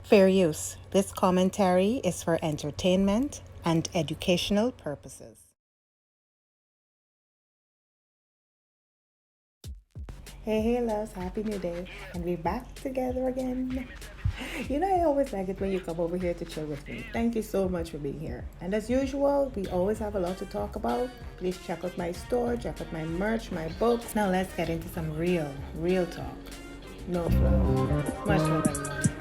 Fair use. This commentary is for entertainment and educational purposes. Hey, loves, happy new day. And we're back together again. You know, I always like it when you come over here to chill with me. Thank you so much for being here. And as usual, we always have a lot to talk about. Please check out my store, check out my merch, my books. Now let's get into some real talk. No flow. Much love, everyone.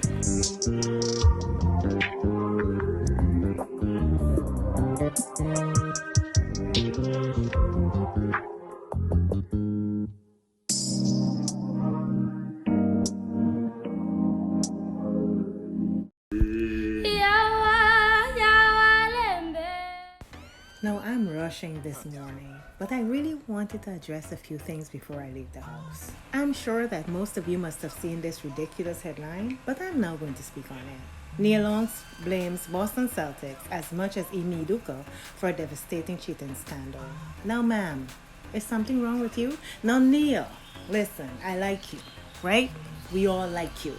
Now, I'm rushing this morning, but I really wanted to address a few things before I leave the house. I'm sure that most of you must have seen this ridiculous headline, but I'm now going to speak on it. Nia Long blames Boston Celtics as much as Ime Udoka for a devastating cheating scandal. Now, ma'am, is something wrong with you? Now, Nia, listen, I like you, right? We all like you.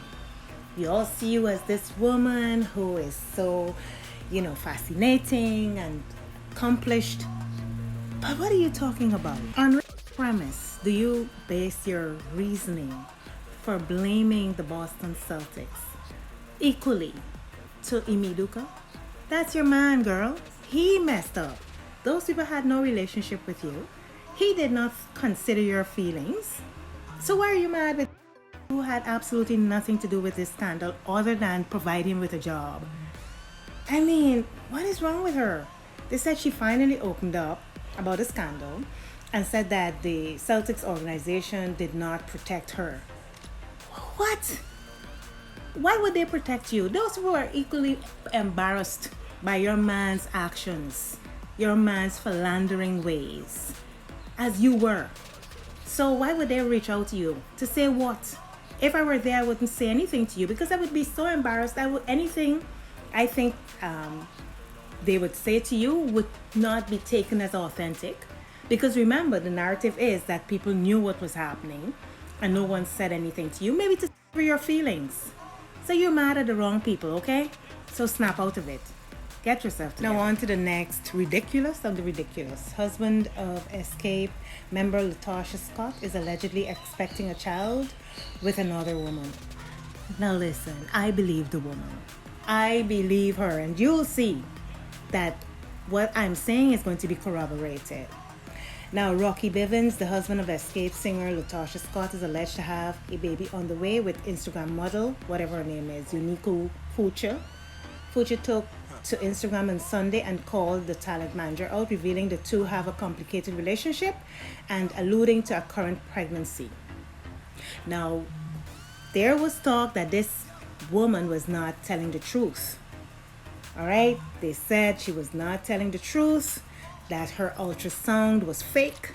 We all see you as this woman who is so, fascinating and accomplished. But what are you talking about? On what premise do you base your reasoning for blaming the Boston Celtics equally to Ime Udoka? That's your man, girl. He messed up. Those people had no relationship with you. He did not consider your feelings. So why are you mad with who had absolutely nothing to do with this scandal other than provide him with a job? I mean, what is wrong with her? They said she finally opened up about the scandal and said that the Celtics organization did not protect her. What? Why would they protect you? Those who are equally embarrassed by your man's actions, your man's philandering ways, as you were. So why would they reach out to you? To say what? If I were there, I wouldn't say anything to you because I would be so embarrassed. Anything I think they would say to you would not be taken as authentic. Because remember, the narrative is that people knew what was happening and no one said anything to you, maybe to cover your feelings. So you're mad at the wrong people, okay? So snap out of it. Get yourself together. Now on to the next ridiculous of the ridiculous. Husband of Escape member Latocha Scott is allegedly expecting a child with another woman. Now listen, I believe the woman. I believe her, and you'll see that what I'm saying is going to be corroborated. Now, Rocky Bivens, the husband of Escape singer Latocha Scott, is alleged to have a baby on the way with Instagram model, whatever her name is, Unico Future. Future took to Instagram on Sunday and called the talent manager out, revealing the two have a complicated relationship and alluding to a current pregnancy. Now, there was talk that this woman was not telling the truth. All right, they said she was not telling the truth, that her ultrasound was fake,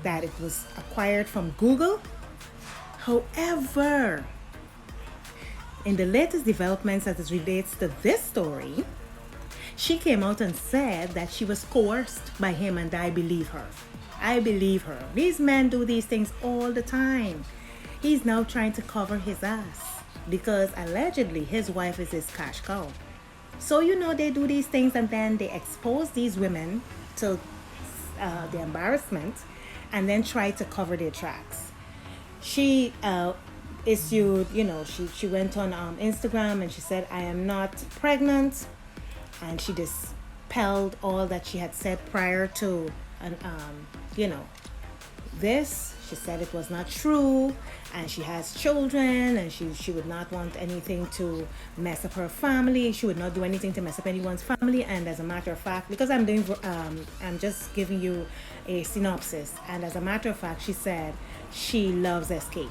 that it was acquired from Google. However, in the latest developments as it relates to this story, she came out and said that she was coerced by him, and I believe her. I believe her. These men do these things all the time. He's now trying to cover his ass because allegedly his wife is his cash cow. So they do these things and then they expose these women to the embarrassment and then try to cover their tracks. She issued, she went on Instagram and she said, I am not pregnant. And she dispelled all that she had said prior to, this. She said it was not true, and she has children, and she would not want anything to mess up her family. She would not do anything to mess up anyone's family. And as a matter of fact, because I'm just giving you a synopsis. And as a matter of fact, she said she loves Escape.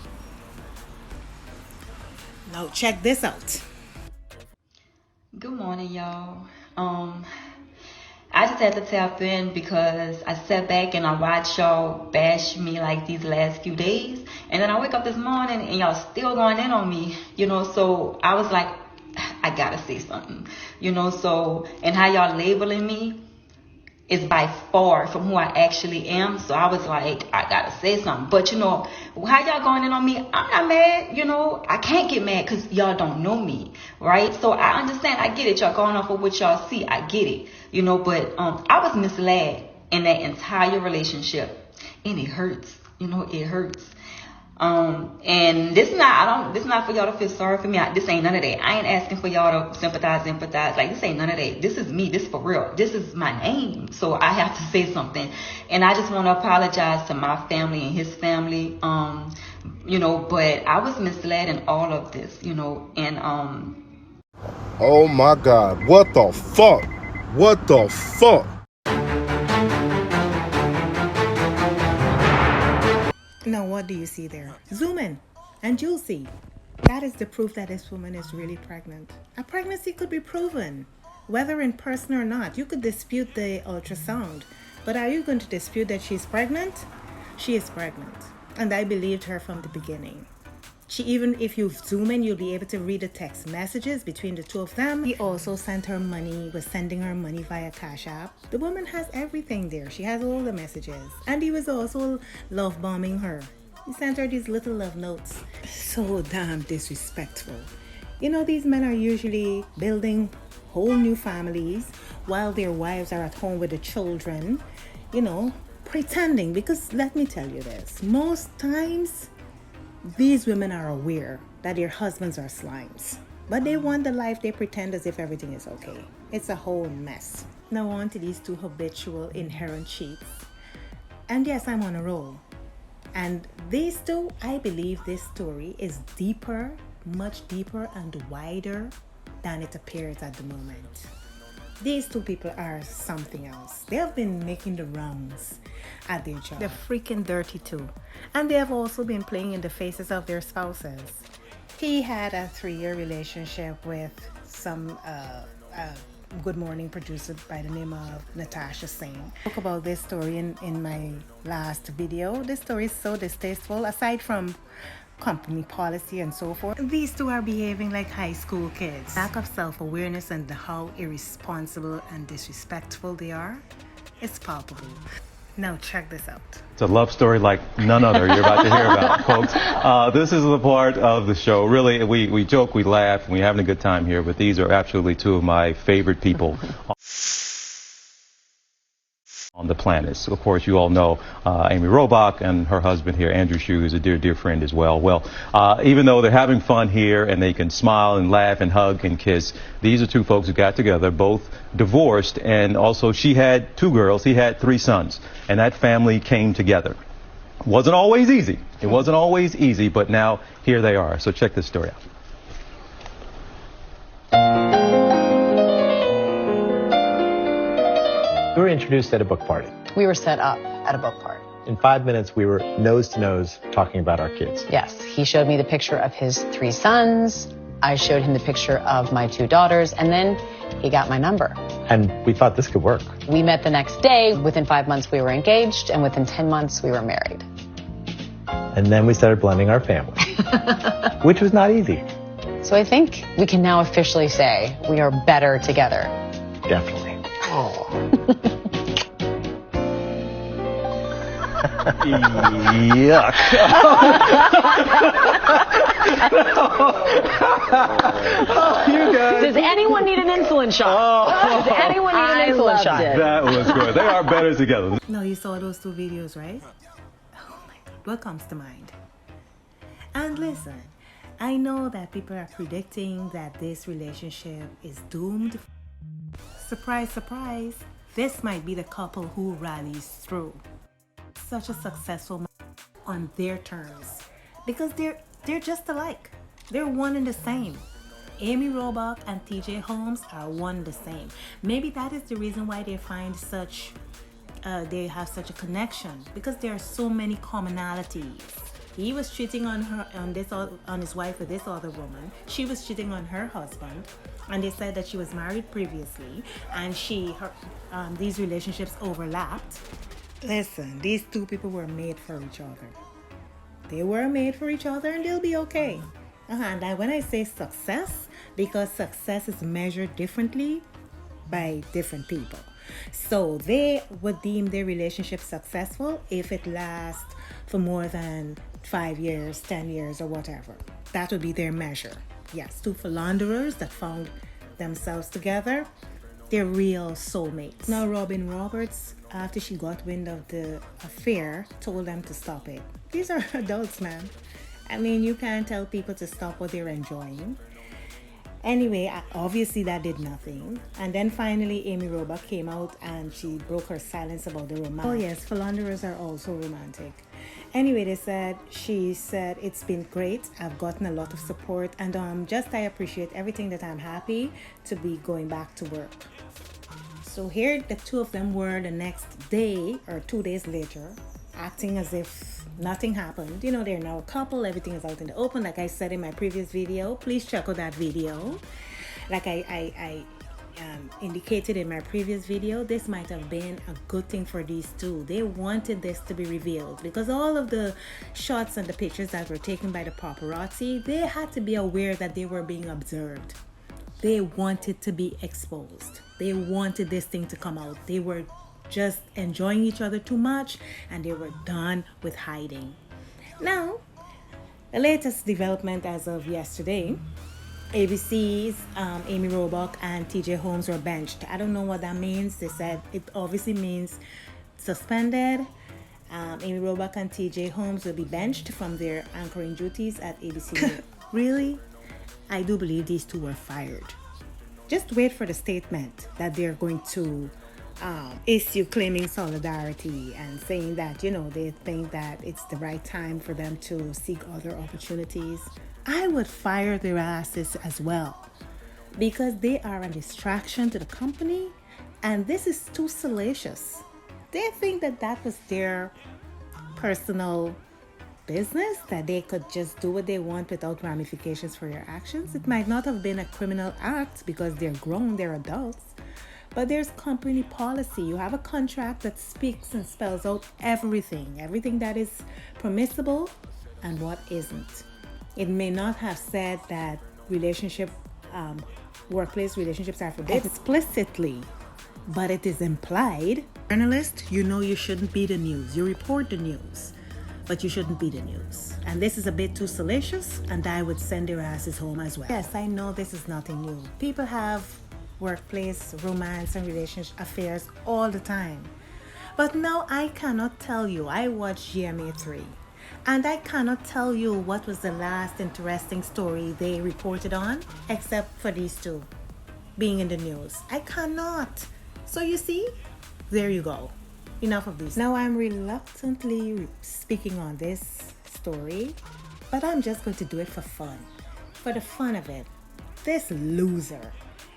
Now check this out. Good morning, y'all. I just had to tap in because I sat back and I watched y'all bash me like these last few days. And then I wake up this morning and y'all still going in on me, so I was like, I gotta say something, and how y'all labeling me, is by far from who I actually am. So I was like, I gotta say something. But you know, how y'all going in on me? I'm not mad. You know, I can't get mad because y'all don't know me, right? So I understand. I get it. Y'all going off of what y'all see. I get it. You know, but I was misled in that entire relationship, and it hurts. You know, it hurts. And this not for y'all to feel sorry for me. This ain't none of that. I ain't asking for y'all to sympathize, empathize. Like, this ain't none of that. This is me. This is for real. This is my name. So I have to say something. And I just want to apologize to my family and his family. You know, but I was misled in all of this, you know, and, oh my God. What the fuck? What the fuck? Now, what do you see there? Zoom in and you'll see. That is the proof that this woman is really pregnant. A pregnancy could be proven, whether in person or not. You could dispute the ultrasound, but are you going to dispute that she's pregnant? She is pregnant, and I believed her from the beginning. Even if you zoom in, you'll be able to read the text messages between the two of them. He also sent her money, was sending her money via Cash App. The woman has everything there. She has all the messages. And he was also love bombing her. He sent her these little love notes. So damn disrespectful. You know, these men are usually building whole new families while their wives are at home with the children, you know, pretending. Because let me tell you this, most times these women are aware that their husbands are slimes, but they want the life. They pretend as if everything is okay. It's a whole mess. Now on to these two habitual inherent cheats. And yes, I'm on a roll. And these two, I believe this story is deeper, much deeper and wider than it appears at the moment. These two people are something else. They have been making the rounds at their job. They're freaking dirty too. And they have also been playing in the faces of their spouses. He had a 3-year relationship with some Good Morning producer by the name of Latocha Singh. I spoke about this story in my last video. This story is so distasteful. Aside from company policy and so forth, these two are behaving like high school kids. Lack of self-awareness and how irresponsible and disrespectful they are, it's palpable. Now check this out. It's a love story like none other you're about to hear about, folks. This is the part of the show. Really, we joke, we laugh, and we're having a good time here, but these are absolutely two of my favorite people on the planet. So, of course, you all know Amy Robach and her husband here, Andrew Shue, who's a dear, dear friend as well. Well, even though they're having fun here and they can smile and laugh and hug and kiss, these are two folks who got together, both divorced, and also she had 2 girls, he had 3 sons, and that family came together. Wasn't always easy. It wasn't always easy, but now here they are. So check this story out. We were introduced at a book party. We were set up at a book party. In 5 minutes, we were nose to nose talking about our kids. Yes, he showed me the picture of his 3 sons. I showed him the picture of my 2 daughters, and then he got my number. And we thought this could work. We met the next day. Within 5 months, we were engaged, and within 10 months, we were married. And then we started blending our family, which was not easy. So I think we can now officially say we are better together. Definitely. Oh. Yuck. Oh, you guys. Does anyone need an insulin shot? Does anyone need an insulin shot? That was good. They are better together. No, you saw those 2 videos, right? Oh my God, what comes to mind? And listen, I know that people are predicting that this relationship is doomed. Surprise, surprise, this might be the couple who rallies through. Such a successful on their terms, because they're just alike. They're one and the same. Amy Robach and TJ Holmes are one and the same. Maybe that is the reason why they find they have such a connection, because there are so many commonalities. He was cheating on his wife with this other woman. She was cheating on her husband, and they said that she was married previously, and these relationships overlapped. Listen, these 2 people were made for each other. They were made for each other, and they'll be okay. And when I say success, because success is measured differently by different people. So they would deem their relationship successful if it lasts for more than 5 years, 10 years, or whatever. That would be their measure. Yes, two philanderers that found themselves together, they're real soulmates. Now, Robin Roberts, after she got wind of the affair, told them to stop it. These are adults, man. I mean, you can't tell people to stop what they're enjoying. Anyway, obviously that did nothing. And then finally, Amy Robach came out and she broke her silence about the romance. Oh yes, philanderers are also romantic. Anyway, she said, it's been great. I've gotten a lot of support, and I appreciate everything, that I'm happy to be going back to work. So here the two of them were the next day or 2 days later, acting as if nothing happened. You know, they're now a couple, everything is out in the open. Like I said in my previous video, please check out that video. Like I indicated in my previous video, this might have been a good thing for these two. They wanted this to be revealed because all of the shots and the pictures that were taken by the paparazzi, they had to be aware that they were being observed. They wanted to be exposed. They wanted this thing to come out. They were just enjoying each other too much, and they were done with hiding. Now, the latest development as of yesterday, ABC's Amy Robach and TJ Holmes were benched. I don't know what that means. They said it obviously means suspended. Amy Robach and TJ Holmes will be benched from their anchoring duties at ABC. Really? I do believe these two were fired. Just wait for the statement that they're going to issue, claiming solidarity and saying that, you know, they think that it's the right time for them to seek other opportunities. I would fire their asses as well, because they are a distraction to the company, and this is too salacious. They think that that was their personal business, that they could just do what they want without ramifications for their actions. It might not have been a criminal act because they're grown, they're adults, but there's company policy. You have a contract that speaks and spells out everything that is permissible and what isn't. It may not have said that workplace relationships are forbidden explicitly, but it is implied. Journalist, you know you shouldn't be the news. You report the news, but you shouldn't be the news. And this is a bit too salacious, and I would send their asses home as well. Yes, I know this is nothing new. People have workplace romance and relationship affairs all the time. But now I cannot tell you. I watched GMA3. And I cannot tell you what was the last interesting story they reported on, except for these two being in the news. I cannot. So you see, there you go. Enough of this. Now I'm reluctantly speaking on this story, but I'm just going to do it for fun. For the fun of it. This loser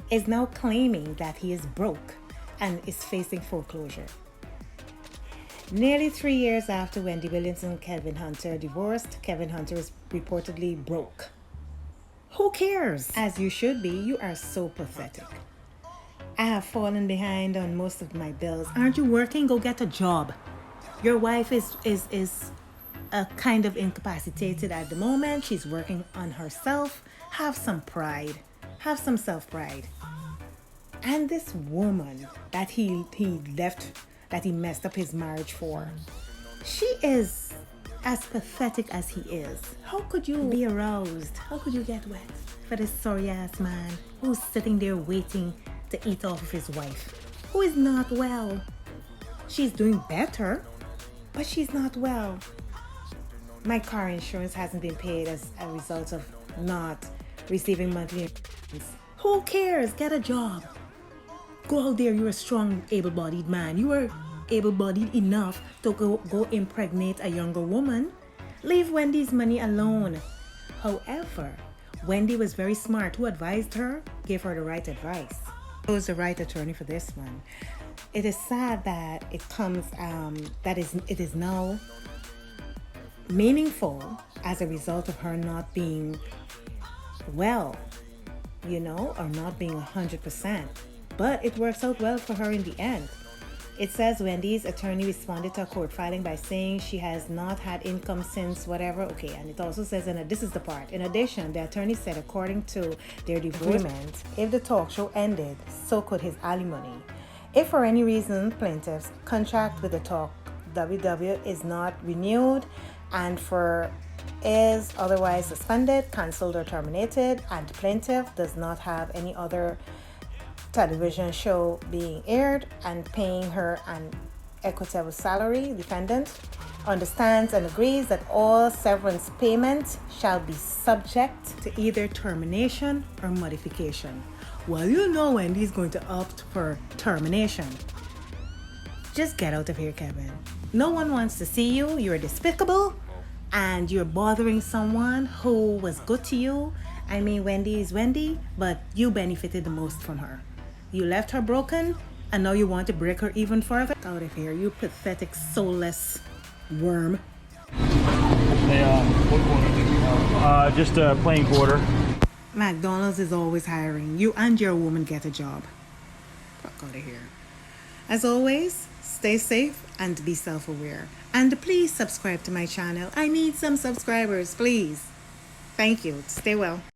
is now claiming that he is broke and is facing foreclosure. Nearly 3 years after Wendy Williams and Kevin Hunter divorced, Kevin Hunter is reportedly broke. Who cares? As you should be. You are so pathetic. I have fallen behind on most of my bills. Aren't you working? Go get a job. Your wife is kind of incapacitated at the moment. She's working on herself. Have some pride. Have some self-pride. And this woman that he left, that he messed up his marriage for, she is as pathetic as he is. How could you be aroused? How could you get wet for this sorry ass man who's sitting there waiting to eat off of his wife, who is not well? She's doing better, but she's not well. My car insurance hasn't been paid as a result of not receiving monthly insurance. Who cares? Get a job. Go out there. You're a strong, able-bodied man. You are able-bodied enough to go impregnate a younger woman. Leave Wendy's money alone. However, Wendy was very smart. Who advised her? Gave her the right advice. Who was the right attorney for this one? It is sad that it is now meaningful as a result of her not being well, or not being 100%. But it works out well for her in the end. It says Wendy's attorney responded to a court filing by saying she has not had income since whatever. Okay, and it also says, and this is the part. In addition, the attorney said according to their agreement, if the talk show ended, so could his alimony. If for any reason plaintiff's contract with the Talk WW is not renewed and is otherwise suspended, cancelled, or terminated, and plaintiff does not have any other television show being aired and paying her an equitable salary, defendant understands and agrees that all severance payments shall be subject to either termination or modification. Well, you know Wendy's going to opt for termination. Just get out of here, Kevin. No one wants to see you. You're despicable and you're bothering someone who was good to you. I mean, Wendy is Wendy, but you benefited the most from her. You left her broken and now you want to break her even further? Out of here, you pathetic, soulless worm. Hey, what quarter did you have? Just a plain quarter. McDonald's is always hiring. You and your woman get a job. Fuck out of here. As always, stay safe and be self-aware. And please subscribe to my channel. I need some subscribers, please. Thank you. Stay well.